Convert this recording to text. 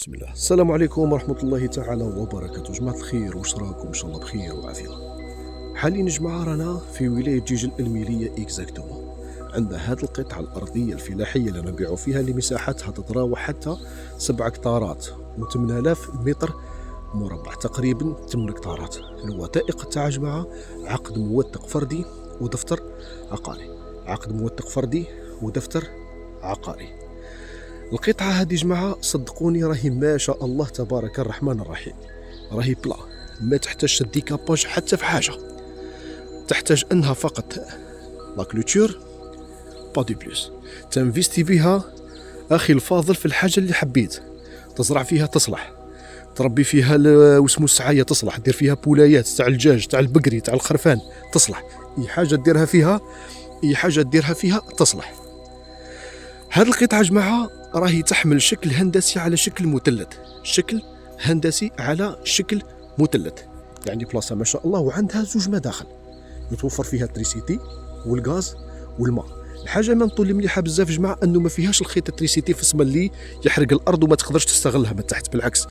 بسم الله. السلام عليكم ورحمة الله تعالى وبركاته. جماعة الخير، واش راكم؟ إن شاء الله بخير وعافية. حاليا جماعة رانا في ولاية جيجل الميلية إكزاكتومون. عندنا هاد القطعة الأرضية الفلاحية اللي نبيعو فيها اللي مساحتها تتراوح حتى 7 كتارات و8000 متر مربع، تقريبا 8 كتارات. الوثائق تاع جماعة عقد موثق فردي ودفتر عقاري، عقد موثق فردي ودفتر عقاري. القطعة هذه جماعة صدقوني راهي ما شاء الله تبارك الرحمن الرحيم، راهي بلا، ما تحتاج ديكاباج حتى في حاجة، تحتاج انها فقط لا كلوتور با دي بلوس. تنفيستي بها اخي الفاضل في الحاجة اللي حبيت، تزرع فيها تصلح، تربي فيها واسمو السعاية تصلح، دير فيها بولايات تاع الدجاج تاع البقري تاع الخرفان تصلح، اي حاجة ديرها فيها، اي حاجة ديرها فيها تصلح. هذه القطعة جماعة راهي تحمل شكل هندسي على شكل مثلث، شكل هندسي على شكل مثلث، يعني بلاصة ما شاء الله، وعندها زوج مداخل يتوفر فيها التريسيتي والغاز والماء. الحاجة ما نطول مليحة بزاف جماعة انه ما فيهاش الخيط التريسيتي في السما اللي يحرق الارض وما تقدرش تستغلها من تحت، بالعكس